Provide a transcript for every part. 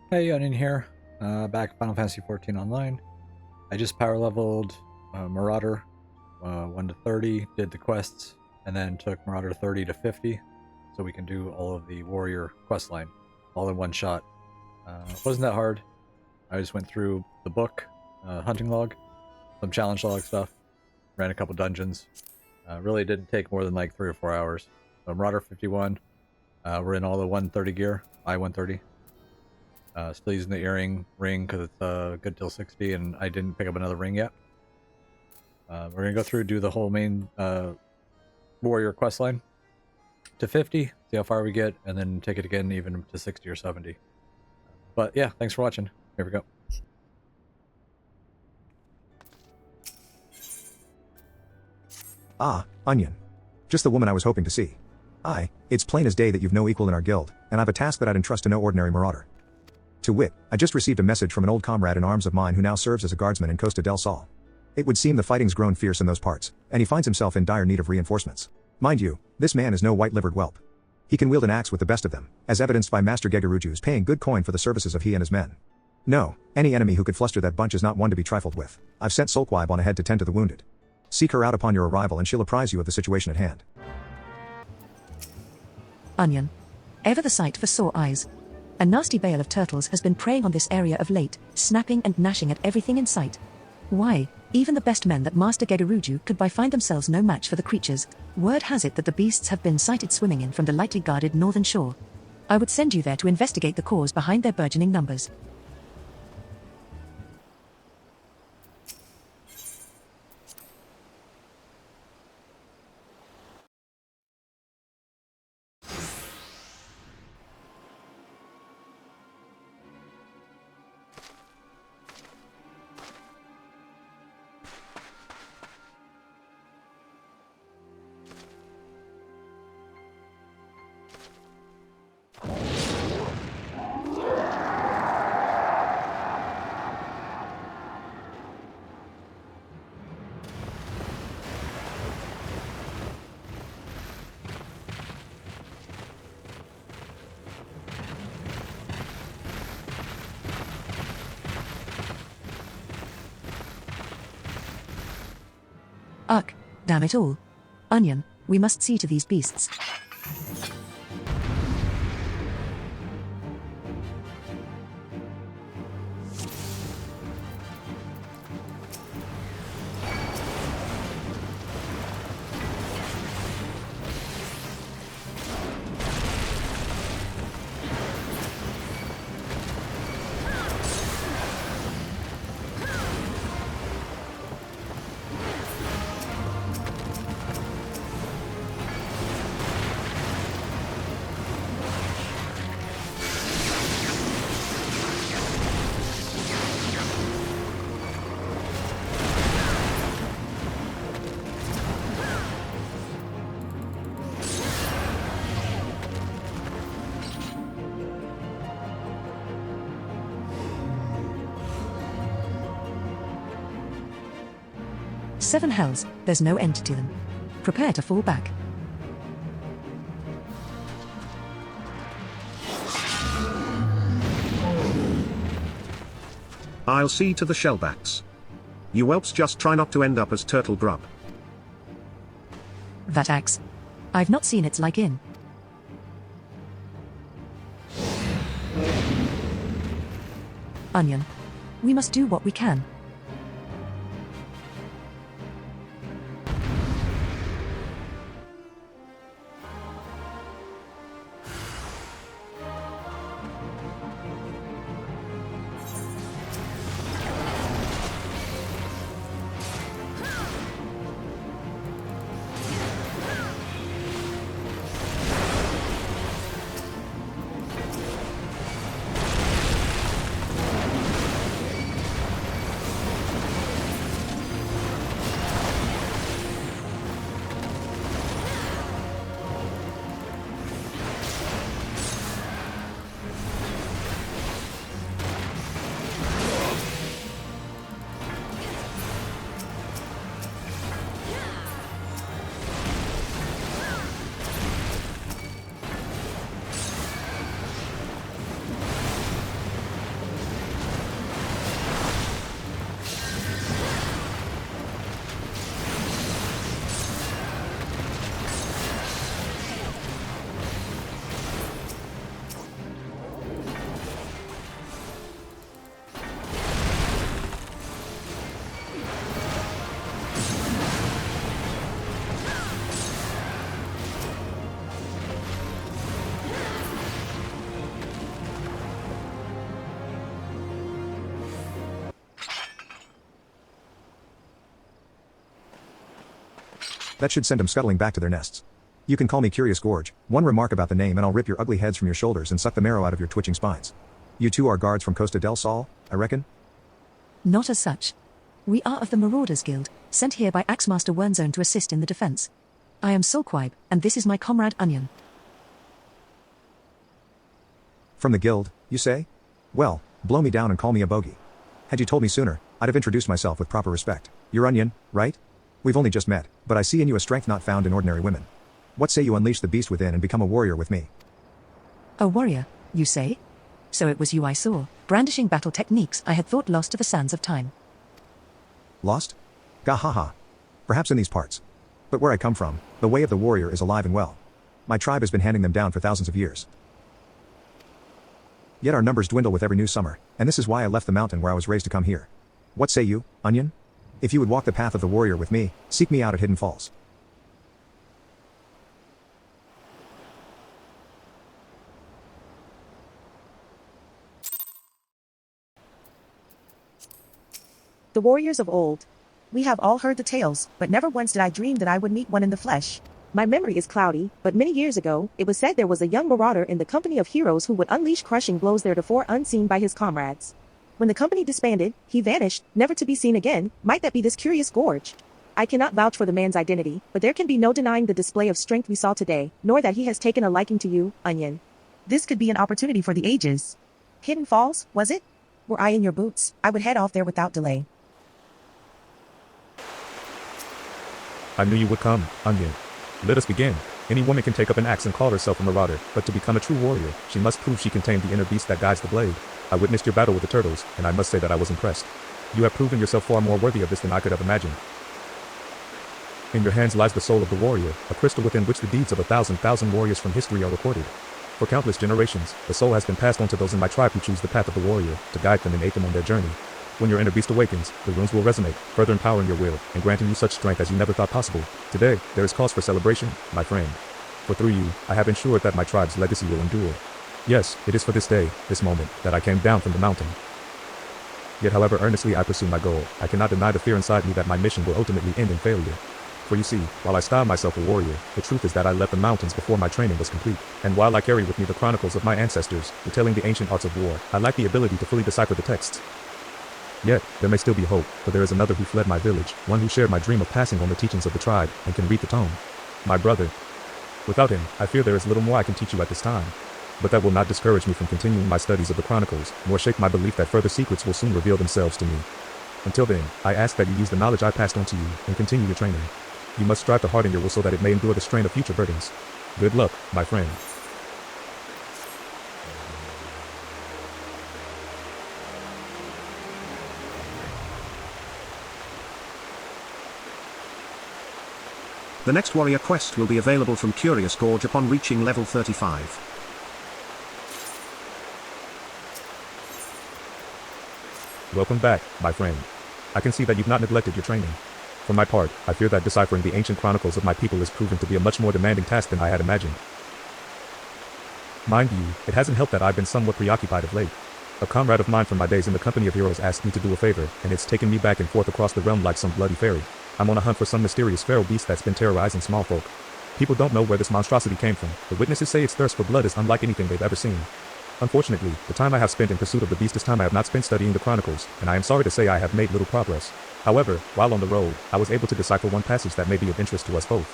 Hey, Onion here. Back at Final Fantasy XIV Online. I just power leveled Marauder 1 to 30, did the quests, and then took Marauder 30 to 50, so we can do all of the warrior questline all in one shot. Wasn't that hard. I just went through the book, hunting log, some challenge log stuff, ran a couple dungeons. Really didn't take more than like 3 or 4 hours. So Marauder 51, we're in all the 130 gear, I-130. Still using the earring ring because it's good till 60, and I didn't pick up another ring yet. We're going to go through, do the whole main warrior questline to 50, see how far we get, and then take it again even to 60 or 70. But yeah, thanks for watching. Here we go. Ah, Onion. Just the woman I was hoping to see. Aye, it's plain as day that you've no equal in our guild, and I've a task that I'd entrust to no ordinary marauder. To wit, I just received a message from an old comrade in arms of mine who now serves as a guardsman in Costa del Sol. It would seem the fighting's grown fierce in those parts, and he finds himself in dire need of reinforcements. Mind you, this man is no white-livered whelp. He can wield an axe with the best of them, as evidenced by Master Gegaruju's paying good coin for the services of he and his men. No, any enemy who could fluster that bunch is not one to be trifled with. I've sent Solquib on ahead to tend to the wounded. Seek her out upon your arrival and she'll apprise you of the situation at hand. Onion. Ever the sight for sore eyes. A nasty bale of turtles has been preying on this area of late, snapping and gnashing at everything in sight. Why, even the best men that Master Gegaruju could buy find themselves no match for the creatures. Word has it that the beasts have been sighted swimming in from the lightly guarded northern shore. I would send you there to investigate the cause behind their burgeoning numbers. Ugh, damn it all. Onion, we must see to these beasts. Seven hells, there's no end to them. Prepare to fall back. I'll see to the shellbacks. You whelps just try not to end up as turtle grub. That axe. I've not seen its like in. Onion. We must do what we can. That should send them scuttling back to their nests. You can call me Curious Gorge, one remark about the name and I'll rip your ugly heads from your shoulders and suck the marrow out of your twitching spines. You two are guards from Costa del Sol, I reckon? Not as such. We are of the Marauders Guild, sent here by Axemaster Wernzone to assist in the defense. I am Solquib, and this is my comrade Onion. From the guild, you say? Well, blow me down and call me a bogey. Had you told me sooner, I'd have introduced myself with proper respect. You're Onion, right? We've only just met, but I see in you a strength not found in ordinary women. What say you unleash the beast within and become a warrior with me? A warrior, you say? So it was you I saw, brandishing battle techniques I had thought lost to the sands of time. Lost? Gahaha. Perhaps in these parts. But where I come from, the way of the warrior is alive and well. My tribe has been handing them down for thousands of years. Yet our numbers dwindle with every new summer, and this is why I left the mountain where I was raised to come here. What say you, Onion? If you would walk the path of the warrior with me, seek me out at Hidden Falls. The warriors of old. We have all heard the tales, but never once did I dream that I would meet one in the flesh. My memory is cloudy, but many years ago, it was said there was a young marauder in the company of heroes who would unleash crushing blows theretofore unseen by his comrades. When the company disbanded, he vanished, never to be seen again. Might that be this Curious Gorge? I cannot vouch for the man's identity, but there can be no denying the display of strength we saw today, nor that he has taken a liking to you, Onion. This could be an opportunity for the ages. Hidden Falls, was it? Were I in your boots, I would head off there without delay. I knew you would come, Onion. Let us begin. Any woman can take up an axe and call herself a marauder, but to become a true warrior, she must prove she can tame the inner beast that guides the blade. I witnessed your battle with the turtles, and I must say that I was impressed. You have proven yourself far more worthy of this than I could have imagined. In your hands lies the soul of the warrior, a crystal within which the deeds of 1,000 warriors from history are recorded. For countless generations, the soul has been passed on to those in my tribe who choose the path of the warrior, to guide them and aid them on their journey. When your inner beast awakens, the runes will resonate, further empowering your will, and granting you such strength as you never thought possible. Today, there is cause for celebration, my friend. For through you, I have ensured that my tribe's legacy will endure. Yes, it is for this day, this moment, that I came down from the mountain. Yet however earnestly I pursue my goal, I cannot deny the fear inside me that my mission will ultimately end in failure. For you see, while I style myself a warrior, the truth is that I left the mountains before my training was complete. And while I carry with me the chronicles of my ancestors, retelling the ancient arts of war, I lack the ability to fully decipher the texts. Yet, there may still be hope, for there is another who fled my village, one who shared my dream of passing on the teachings of the tribe, and can read the tome. My brother. Without him, I fear there is little more I can teach you at this time. But that will not discourage me from continuing my studies of the chronicles, nor shake my belief that further secrets will soon reveal themselves to me. Until then, I ask that you use the knowledge I passed on to you, and continue your training. You must strive to harden your will so that it may endure the strain of future burdens. Good luck, my friend. The next warrior quest will be available from Curious Gorge upon reaching level 35. Welcome back, my friend. I can see that you've not neglected your training. For my part, I fear that deciphering the ancient chronicles of my people is proving to be a much more demanding task than I had imagined. Mind you, it hasn't helped that I've been somewhat preoccupied of late. A comrade of mine from my days in the company of heroes asked me to do a favor, and it's taken me back and forth across the realm like some bloody fairy. I'm on a hunt for some mysterious feral beast that's been terrorizing small folk. People don't know where this monstrosity came from. The witnesses say its thirst for blood is unlike anything they've ever seen. Unfortunately, the time I have spent in pursuit of the beast is time I have not spent studying the chronicles, and I am sorry to say I have made little progress. However, while on the road, I was able to decipher one passage that may be of interest to us both.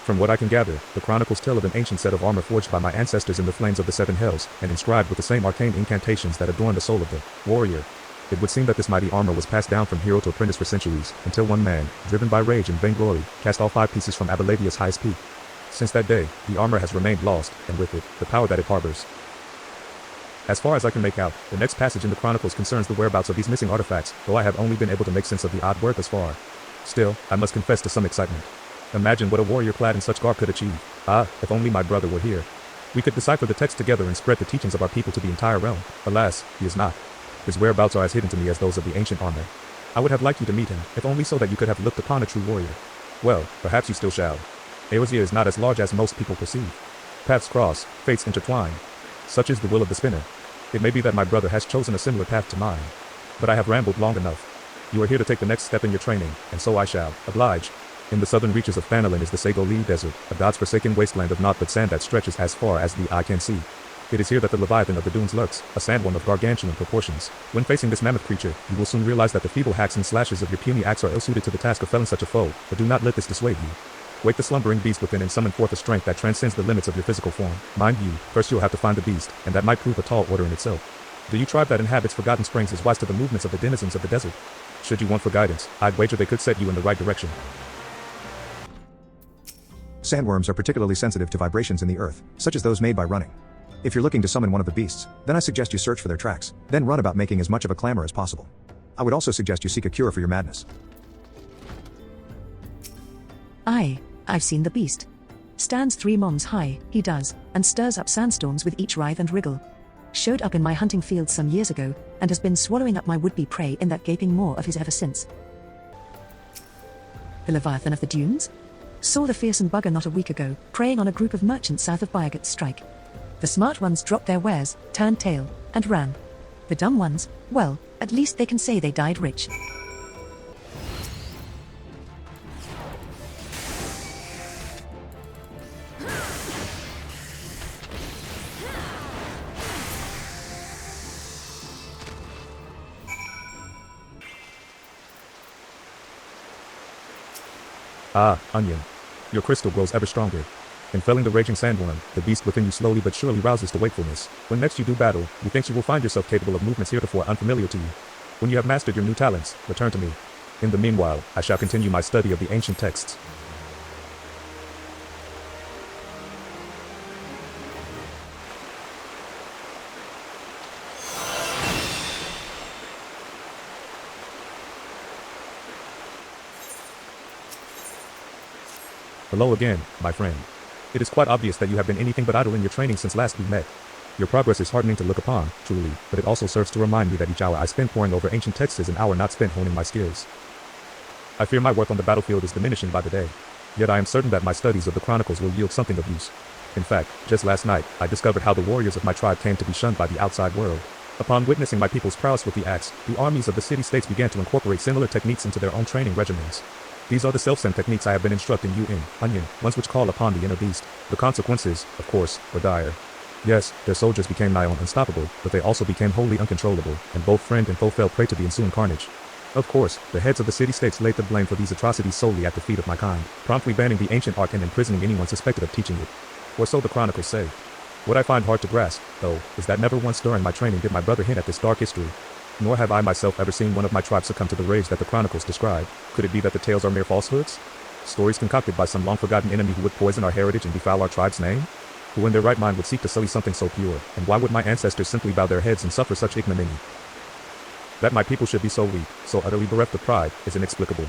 From what I can gather, the chronicles tell of an ancient set of armor forged by my ancestors in the flames of the seven hells, and inscribed with the same arcane incantations that adorn the soul of the warrior. It would seem that this mighty armor was passed down from hero to apprentice for centuries, until one man, driven by rage and vainglory, cast all 5 pieces from Abelavia's highest peak. Since that day, the armor has remained lost, and with it, the power that it harbors. As far as I can make out, the next passage in the chronicles concerns the whereabouts of these missing artifacts, though I have only been able to make sense of the odd word thus far. Still, I must confess to some excitement. Imagine what a warrior clad in such garb could achieve. Ah, if only my brother were here. We could decipher the text together and spread the teachings of our people to the entire realm. Alas, he is not. His whereabouts are as hidden to me as those of the ancient armor. I would have liked you to meet him, if only so that you could have looked upon a true warrior. Well, perhaps you still shall. Eorzea is not as large as most people perceive. Paths cross, fates intertwine. Such is the will of the spinner. It may be that my brother has chosen a similar path to mine. But I have rambled long enough. You are here to take the next step in your training, and so I shall oblige. In the southern reaches of Phanalin is the Sagoli Desert, a god's forsaken wasteland of naught but sand that stretches as far as the eye can see. It is here that the Leviathan of the Dunes lurks, a sandworm of gargantuan proportions. When facing this mammoth creature, you will soon realize that the feeble hacks and slashes of your puny axe are ill-suited to the task of felling such a foe, but do not let this dissuade you. Wake the slumbering beast within and summon forth a strength that transcends the limits of your physical form. Mind you, first you'll have to find the beast, and that might prove a tall order in itself. The tribe that inhabits Forgotten Springs is wise to the movements of the denizens of the desert. Should you want for guidance, I'd wager they could set you in the right direction. Sandworms are particularly sensitive to vibrations in the earth, such as those made by running. If you're looking to summon one of the beasts, then I suggest you search for their tracks, then run about making as much of a clamor as possible. I would also suggest you seek a cure for your madness. I've seen the beast. Stands 3 moms high, he does, and stirs up sandstorms with each writhe and wriggle. Showed up in my hunting field some years ago, and has been swallowing up my would-be prey in that gaping maw of his ever since. The Leviathan of the Dunes? Saw the fearsome bugger not a week ago, preying on a group of merchants south of Byagat's Strike. The smart ones dropped their wares, turned tail, and ran. The dumb ones, well, at least they can say they died rich. Ah, Onion. Your crystal grows ever stronger. In felling the raging sandworm, the beast within you slowly but surely rouses to wakefulness. When next you do battle, methinks you will find yourself capable of movements heretofore unfamiliar to you. When you have mastered your new talents, return to me. In the meanwhile, I shall continue my study of the ancient texts. Hello again, my friend. It is quite obvious that you have been anything but idle in your training since last we met. Your progress is heartening to look upon, truly, but it also serves to remind me that each hour I spend poring over ancient texts is an hour not spent honing my skills. I fear my work on the battlefield is diminishing by the day. Yet I am certain that my studies of the chronicles will yield something of use. In fact, just last night, I discovered how the warriors of my tribe came to be shunned by the outside world. Upon witnessing my people's prowess with the axe, the armies of the city-states began to incorporate similar techniques into their own training regimens. These are the self-same techniques I have been instructing you in, Onion, ones which call upon the inner beast. The consequences, of course, were dire. Yes, their soldiers became nigh on unstoppable, but they also became wholly uncontrollable, and both friend and foe fell prey to the ensuing carnage. Of course, the heads of the city-states laid the blame for these atrocities solely at the feet of my kind, promptly banning the ancient art and imprisoning anyone suspected of teaching it. Or so the chronicles say. What I find hard to grasp, though, is that never once during my training did my brother hint at this dark history. Nor have I myself ever seen one of my tribe succumb to the rage that the chronicles describe. Could it be that the tales are mere falsehoods? Stories concocted by some long-forgotten enemy who would poison our heritage and defile our tribe's name? Who in their right mind would seek to sully something so pure, and why would my ancestors simply bow their heads and suffer such ignominy? That my people should be so weak, so utterly bereft of pride, is inexplicable.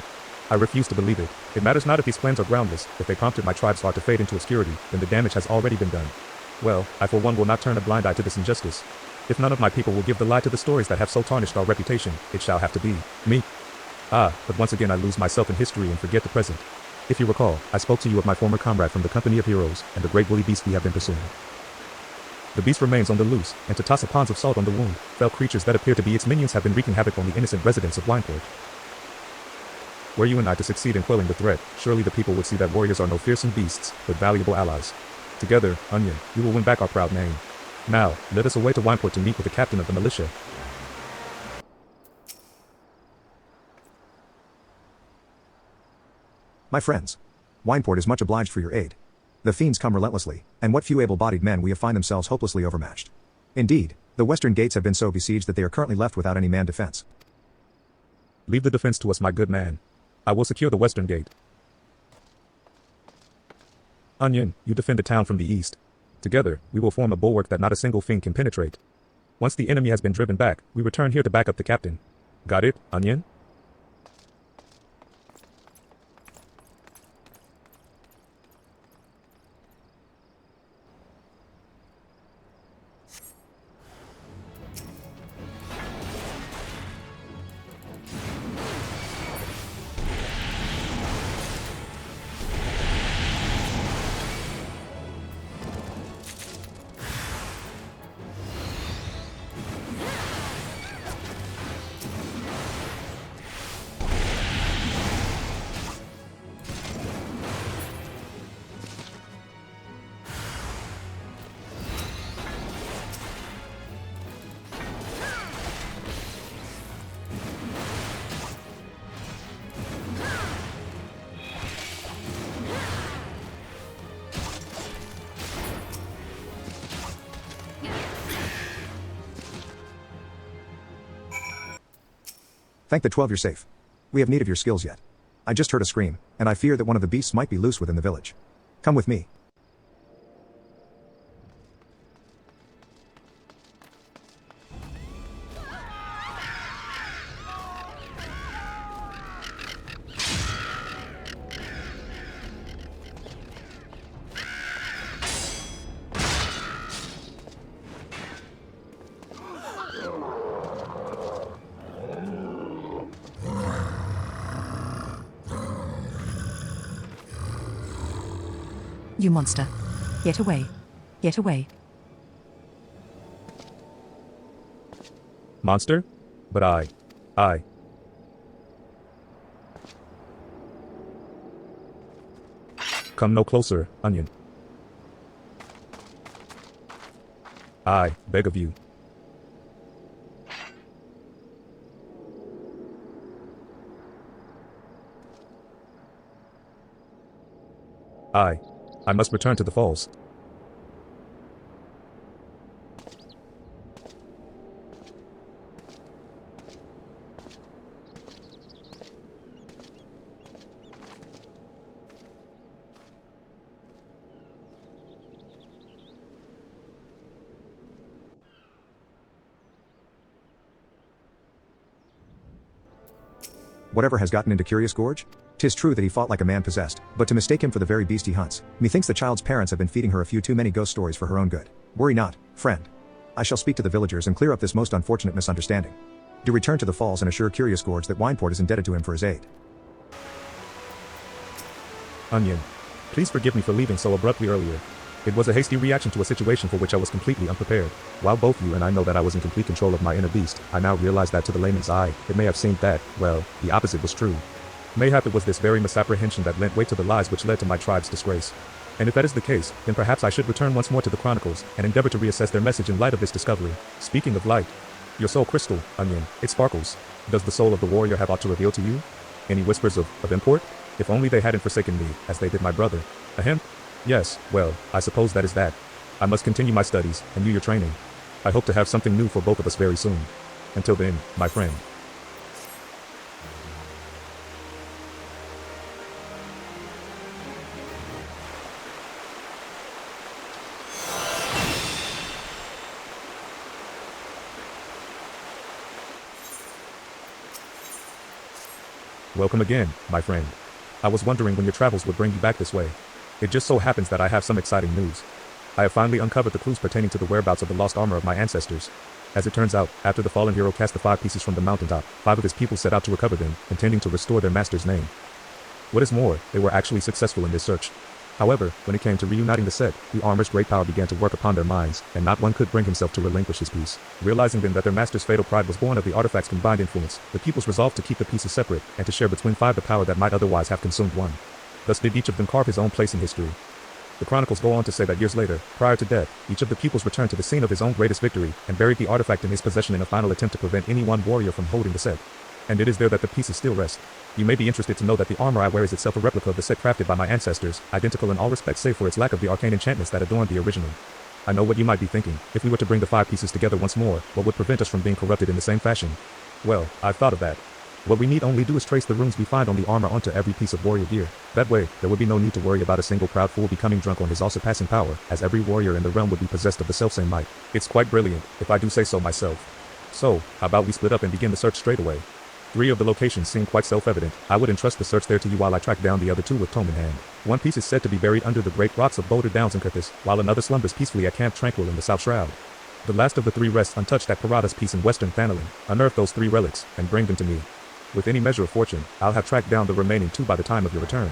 I refuse to believe it. It matters not if these claims are groundless. If they prompted my tribe's heart to fade into obscurity, then the damage has already been done. Well, I for one will not turn a blind eye to this injustice. If none of my people will give the lie to the stories that have so tarnished our reputation, it shall have to be me. Ah, but once again I lose myself in history and forget the present. If you recall, I spoke to you of my former comrade from the company of heroes, and the great woolly beast we have been pursuing. The beast remains on the loose, and to toss ponds of salt on the wound, fell creatures that appear to be its minions have been wreaking havoc on the innocent residents of Wineport. Were you and I to succeed in quelling the threat, surely the people would see that warriors are no fearsome beasts, but valuable allies. Together, Onion, we will win back our proud name. Now, let us away to Wineport to meet with the captain of the militia. My friends, Wineport is much obliged for your aid. The fiends come relentlessly, and what few able-bodied men we have find themselves hopelessly overmatched. Indeed, the western gates have been so besieged that they are currently left without any man defense. Leave the defense to us, my good man. I will secure the western gate. Onion, you defend the town from the east. Together, we will form a bulwark that not a single fiend can penetrate. Once the enemy has been driven back, we return here to back up the captain. Got it, Onion? Thank the 12 you're safe. We have need of your skills yet. I just heard a scream, and I fear that one of the beasts might be loose within the village. Come with me. You monster. Get away. Get away. Monster? But I. Come no closer, onion. I beg of you. I must return to the falls. Whatever has gotten into Curious Gorge? 'Tis true that he fought like a man possessed, but to mistake him for the very beast he hunts, methinks the child's parents have been feeding her a few too many ghost stories for her own good. Worry not, friend. I shall speak to the villagers and clear up this most unfortunate misunderstanding. Do return to the falls and assure Curious Gorge that Wineport is indebted to him for his aid. Onion. Please forgive me for leaving so abruptly earlier. It was a hasty reaction to a situation for which I was completely unprepared. While both you and I know that I was in complete control of my inner beast, I now realize that to the layman's eye, it may have seemed that, well, the opposite was true. Mayhap it was this very misapprehension that lent weight to the lies which led to my tribe's disgrace. And if that is the case, then perhaps I should return once more to the Chronicles, and endeavor to reassess their message in light of this discovery. Speaking of light, your soul crystal, Onion, it sparkles. Does the soul of the warrior have aught to reveal to you? Any whispers of import? If only they hadn't forsaken me, as they did my brother. Ahem? Yes, well, I suppose that is that. I must continue my studies, and you your training. I hope to have something new for both of us very soon. Until then, my friend. Welcome again, my friend. I was wondering when your travels would bring you back this way. It just so happens that I have some exciting news. I have finally uncovered the clues pertaining to the whereabouts of the lost armor of my ancestors. As it turns out, after the fallen hero cast the 5 pieces from the mountaintop, 5 of his people set out to recover them, intending to restore their master's name. What is more, they were actually successful in this search. However, when it came to reuniting the set, the armor's great power began to work upon their minds, and not one could bring himself to relinquish his piece. Realizing then that their master's fatal pride was born of the artifact's combined influence, the peoples resolved to keep the pieces separate, and to share between 5 the power that might otherwise have consumed one. Thus did each of them carve his own place in history. The chronicles go on to say that years later, prior to death, each of the pupils returned to the scene of his own greatest victory, and buried the artifact in his possession in a final attempt to prevent any one warrior from holding the set. And it is there that the pieces still rest. You may be interested to know that the armor I wear is itself a replica of the set crafted by my ancestors, identical in all respects save for its lack of the arcane enchantments that adorned the original. I know what you might be thinking. If we were to bring the 5 pieces together once more, what would prevent us from being corrupted in the same fashion? Well, I've thought of that. What we need only do is trace the runes we find on the armor onto every piece of warrior gear. That way, there would be no need to worry about a single proud fool becoming drunk on his all-surpassing power, as every warrior in the realm would be possessed of the selfsame might. It's quite brilliant, if I do say so myself. So, how about we split up and begin the search straight away? 3 of the locations seem quite self-evident. I would entrust the search there to you while I track down the other 2 with tome in hand. One piece is said to be buried under the great rocks of Boulder Downs in Curtis, while another slumbers peacefully at Camp Tranquil in the South Shroud. The last of the 3 rests untouched at Parada's Peace in Western Thanalin. Unearth those 3 relics, and bring them to me. With any measure of fortune, I'll have tracked down the remaining 2 by the time of your return.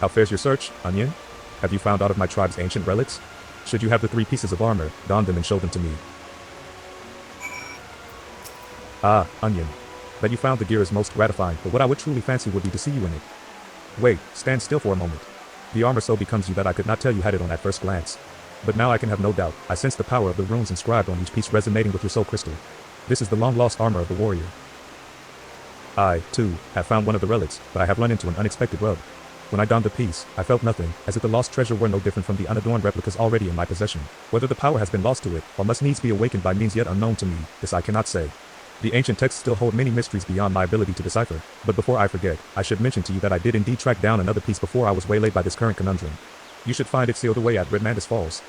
How fares your search, Onion? Have you found out of my tribe's ancient relics? Should you have the 3 pieces of armor, don them and show them to me. Ah, Onion. That you found the gear is most gratifying, but what I would truly fancy would be to see you in it. Wait, stand still for a moment. The armor so becomes you that I could not tell you had it on at first glance. But now I can have no doubt, I sense the power of the runes inscribed on each piece resonating with your soul crystal. This is the long-lost armor of the warrior. I, too, have found one of the relics, but I have run into an unexpected rub. When I donned the piece, I felt nothing, as if the lost treasure were no different from the unadorned replicas already in my possession. Whether the power has been lost to it, or must needs be awakened by means yet unknown to me, this I cannot say. The ancient texts still hold many mysteries beyond my ability to decipher, but before I forget, I should mention to you that I did indeed track down another piece before I was waylaid by this current conundrum. You should find it sealed away at Redmandus Falls.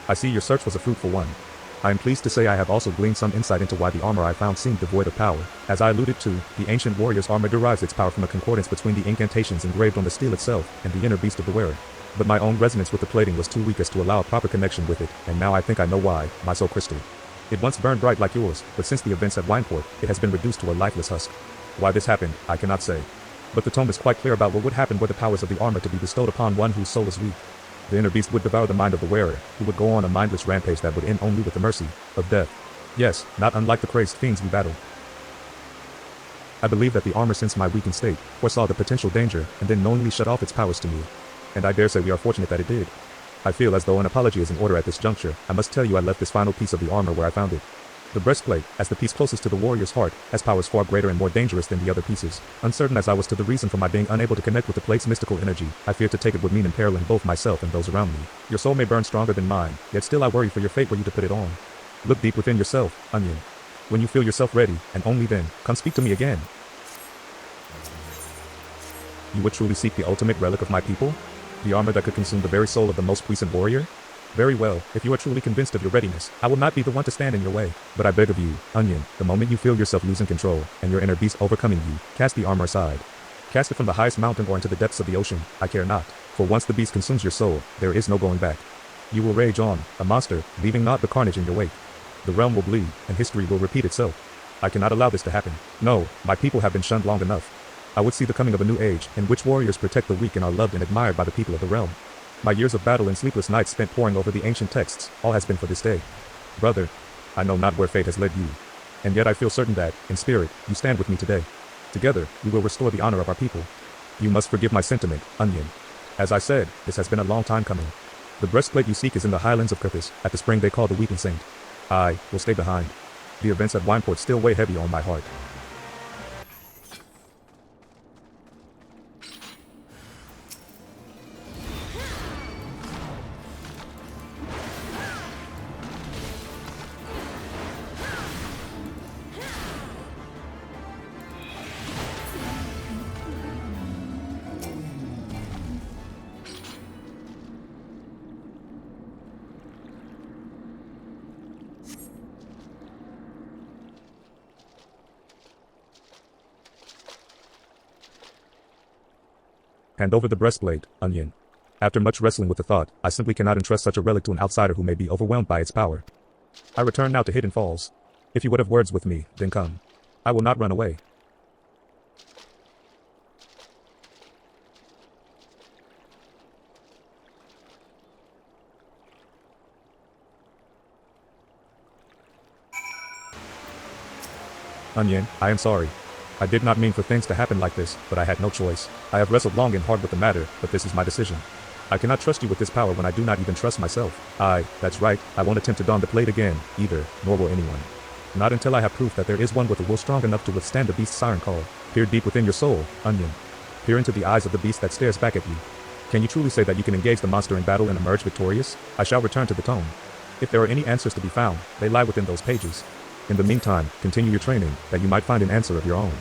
I see your search was a fruitful one. I am pleased to say I have also gleaned some insight into why the armor I found seemed devoid of power. As I alluded to, the ancient warrior's armor derives its power from a concordance between the incantations engraved on the steel itself and the inner beast of the wearer. But my own resonance with the plating was too weak as to allow a proper connection with it, and now I think I know why, my soul crystal. It once burned bright like yours, but since the events at Wineport, it has been reduced to a lifeless husk. Why this happened, I cannot say. But the tome is quite clear about what would happen were the powers of the armor to be bestowed upon one whose soul is weak. The inner beast would devour the mind of the wearer, who would go on a mindless rampage that would end only with the mercy of death. Yes, not unlike the crazed fiends we battle. I believe that the armor sensed my weakened state, foresaw the potential danger, and then knowingly shut off its powers to me. And I dare say we are fortunate that it did. I feel as though an apology is in order at this juncture. I must tell you I left this final piece of the armor where I found it. The breastplate, as the piece closest to the warrior's heart, has powers far greater and more dangerous than the other pieces. Uncertain as I was to the reason for my being unable to connect with the plate's mystical energy, I feared to take it would mean imperiling both myself and those around me. Your soul may burn stronger than mine, yet still I worry for your fate were you to put it on. Look deep within yourself, Onion. When you feel yourself ready, and only then, come speak to me again. You would truly seek the ultimate relic of my people? The armor that could consume the very soul of the most puissant warrior? Very well, if you are truly convinced of your readiness, I will not be the one to stand in your way. But I beg of you, Onion, the moment you feel yourself losing control, and your inner beast overcoming you, cast the armor aside. Cast it from the highest mountain or into the depths of the ocean, I care not. For once the beast consumes your soul, there is no going back. You will rage on, a monster, leaving not the carnage in your wake. The realm will bleed, and history will repeat itself. I cannot allow this to happen. No, my people have been shunned long enough. I would see the coming of a new age, in which warriors protect the weak and are loved and admired by the people of the realm. My years of battle and sleepless nights spent poring over the ancient texts, all has been for this day. Brother, I know not where fate has led you. And yet I feel certain that, in spirit, you stand with me today. Together, we will restore the honor of our people. You must forgive my sentiment, Onion. As I said, this has been a long time coming. The breastplate you seek is in the highlands of Curthis, at the spring they call the Weeping Saint. I will stay behind. The events at Wineport still weigh heavy on my heart. Hand over the breastplate, Onion. After much wrestling with the thought, I simply cannot entrust such a relic to an outsider who may be overwhelmed by its power. I return now to Hidden Falls. If you would have words with me, then come. I will not run away. Onion, I am sorry. I did not mean for things to happen like this, but I had no choice. I have wrestled long and hard with the matter, but this is my decision. I cannot trust you with this power when I do not even trust myself. That's right, I won't attempt to don the plate again, either, nor will anyone. Not until I have proof that there is one with a will strong enough to withstand the beast's siren call. Peer deep within your soul, Onion. Peer into the eyes of the beast that stares back at you. Can you truly say that you can engage the monster in battle and emerge victorious? I shall return to the tome. If there are any answers to be found, they lie within those pages. In the meantime, continue your training, that you might find an answer of your own.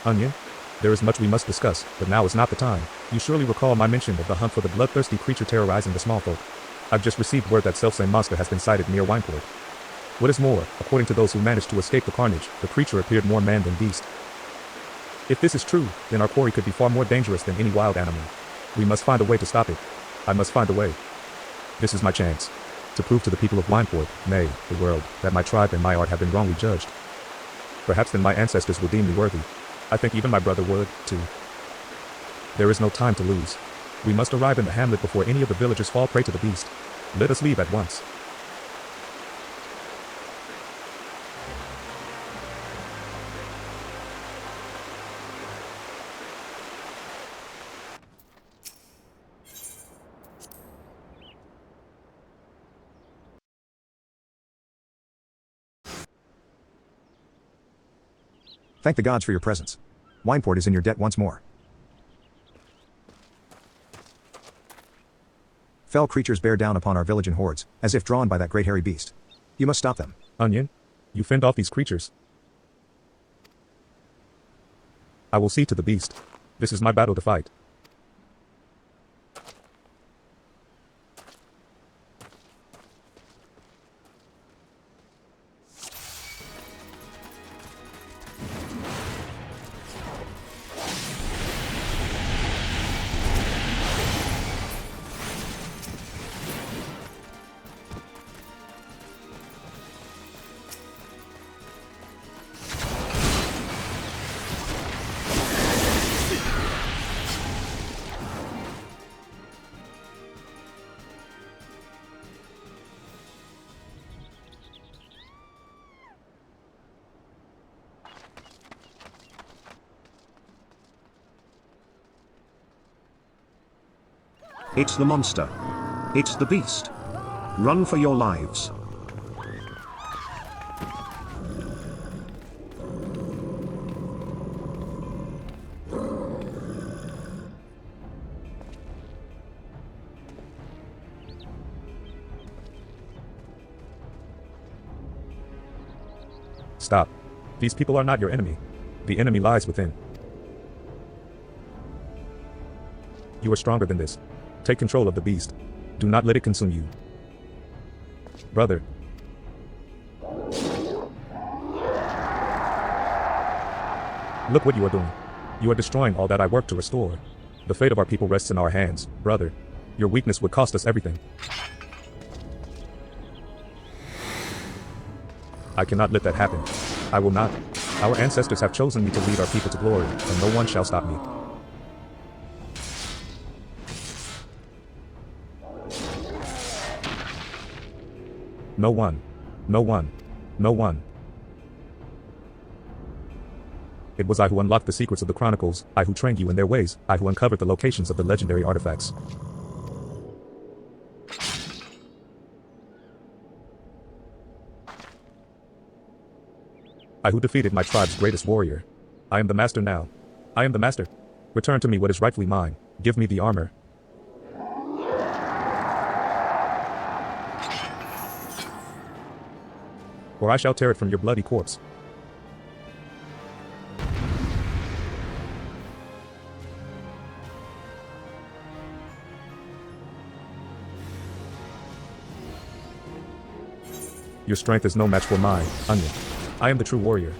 Onion? There is much we must discuss, but now is not the time. You surely recall my mention of the hunt for the bloodthirsty creature terrorizing the small folk. I've just received word that selfsame monster has been sighted near Wineport. What is more, according to those who managed to escape the carnage, the creature appeared more man than beast. If this is true, then our quarry could be far more dangerous than any wild animal. We must find a way to stop it. I must find a way. This is my chance. To prove to the people of Wineport, nay, the world, that my tribe and my art have been wrongly judged. Perhaps then my ancestors will deem me worthy. I think even my brother would, too. There is no time to lose. We must arrive in the hamlet before any of the villagers fall prey to the beast. Let us leave at once. Thank the gods for your presence. Wineport is in your debt once more. Fell creatures bear down upon our village in hordes, as if drawn by that great hairy beast. You must stop them. Onion? You fend off these creatures. I will see to the beast. This is my battle to fight. It's the monster. It's the beast. Run for your lives. Stop. These people are not your enemy. The enemy lies within. You are stronger than this. Take control of the beast. Do not let it consume you. Brother. Look what you are doing. You are destroying all that I worked to restore. The fate of our people rests in our hands, brother. Your weakness would cost us everything. I cannot let that happen. I will not. Our ancestors have chosen me to lead our people to glory, and no one shall stop me. No one. No one. No one. It was I who unlocked the secrets of the chronicles, I who trained you in their ways, I who uncovered the locations of the legendary artifacts. I who defeated my tribe's greatest warrior. I am the master now. I am the master. Return to me what is rightfully mine. Give me the armor. Or I shall tear it from your bloody corpse. Your strength is no match for mine, Onion. I am the true warrior.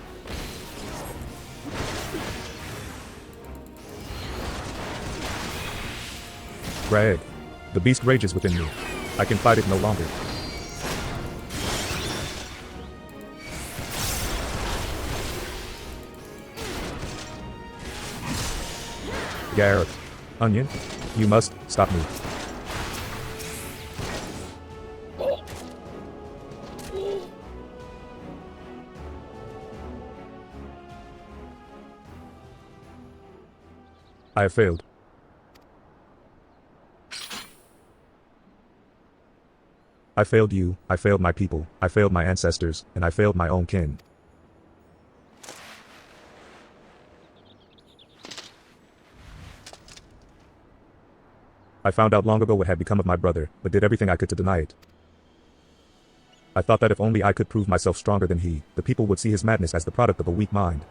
Greg. The beast rages within me. I can fight it no longer. Garrett. Onion. You must stop me. I have failed. I failed you, I failed my people, I failed my ancestors, and I failed my own kin. I found out long ago what had become of my brother, but did everything I could to deny it. I thought that if only I could prove myself stronger than he, the people would see his madness as the product of a weak mind.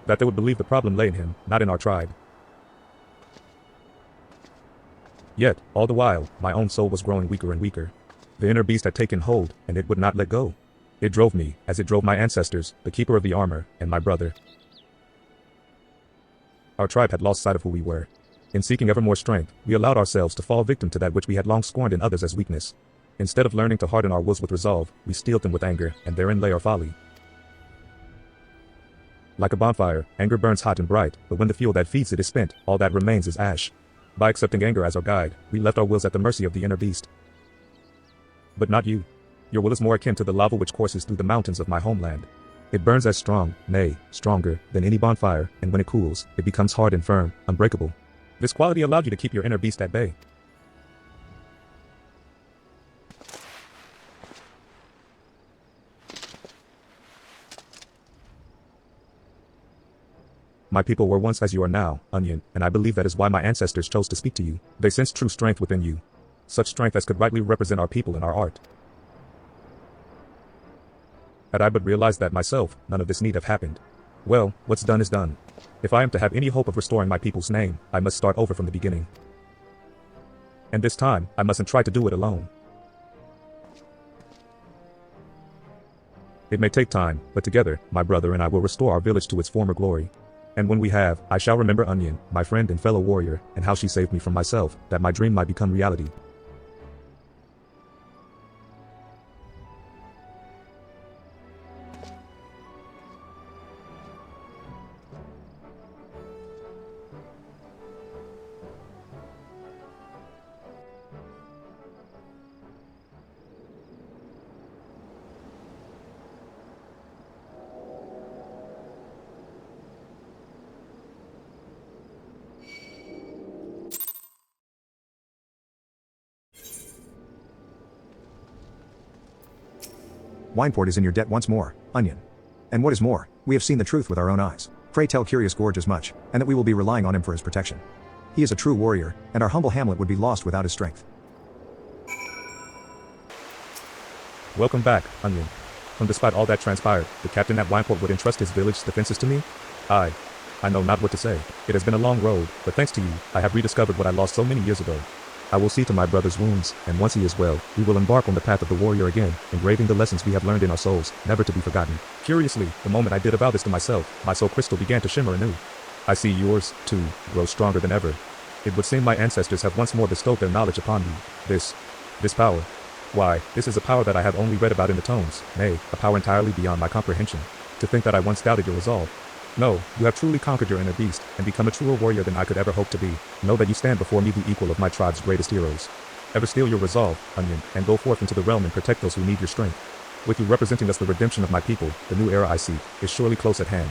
That they would believe the problem lay in him, not in our tribe. Yet, all the while, my own soul was growing weaker and weaker. The inner beast had taken hold, and it would not let go. It drove me, as it drove my ancestors, the keeper of the armor, and my brother. Our tribe had lost sight of who we were. In seeking ever more strength, we allowed ourselves to fall victim to that which we had long scorned in others as weakness. Instead of learning to harden our wills with resolve, we steeled them with anger, and therein lay our folly. Like a bonfire, anger burns hot and bright, but when the fuel that feeds it is spent, all that remains is ash. By accepting anger as our guide, we left our wills at the mercy of the inner beast. But not you. Your will is more akin to the lava which courses through the mountains of my homeland. It burns as strong, nay, stronger, than any bonfire, and when it cools, it becomes hard and firm, unbreakable. This quality allowed you to keep your inner beast at bay. My people were once as you are now, Onion, and I believe that is why my ancestors chose to speak to you. They sensed true strength within you. Such strength as could rightly represent our people and our art. Had I but realized that myself, none of this need have happened. Well, what's done is done. If I am to have any hope of restoring my people's name, I must start over from the beginning. And this time, I mustn't try to do it alone. It may take time, but together, my brother and I will restore our village to its former glory. And when we have, I shall remember Onion, my friend and fellow warrior, and how she saved me from myself, that my dream might become reality. Wineport is in your debt once more, Onion. And what is more, we have seen the truth with our own eyes. Pray tell Curious Gorge as much, and that we will be relying on him for his protection. He is a true warrior, and our humble hamlet would be lost without his strength. Welcome back, Onion. And despite all that transpired, the captain at Wineport would entrust his village's defenses to me? I know not what to say. It has been a long road, but thanks to you, I have rediscovered what I lost so many years ago. I will see to my brother's wounds, and once he is well, we will embark on the path of the warrior again, engraving the lessons we have learned in our souls, never to be forgotten. Curiously, the moment I did avow this to myself, my soul crystal began to shimmer anew. I see yours, too, grow stronger than ever. It would seem my ancestors have once more bestowed their knowledge upon me. This power. Why, this is a power that I have only read about in the tomes, nay, a power entirely beyond my comprehension. To think that I once doubted your resolve. No, you have truly conquered your inner beast, and become a truer warrior than I could ever hope to be. Know that you stand before me the equal of my tribe's greatest heroes. Ever steel your resolve, Onion, and go forth into the realm and protect those who need your strength. With you representing us the redemption of my people, the new era I seek, is surely close at hand.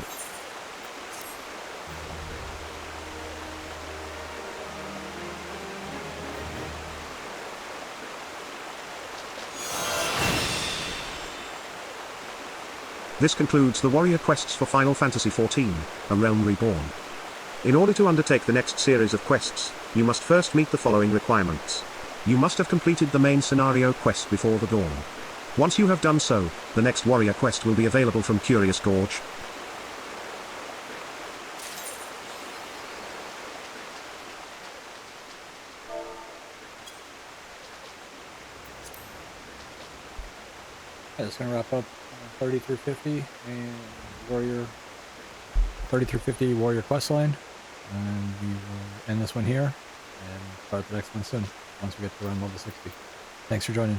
This concludes the warrior quests for Final Fantasy XIV, A Realm Reborn. In order to undertake the next series of quests, you must first meet the following requirements. You must have completed the main scenario quest before the dawn. Once you have done so, the next warrior quest will be available from Curious Gorge. Yeah, that's gonna wrap up 30 through 50 and warrior 30 through 50 warrior questline, and we will end this one here and start the next one soon once we get to around level 60. Thanks for joining.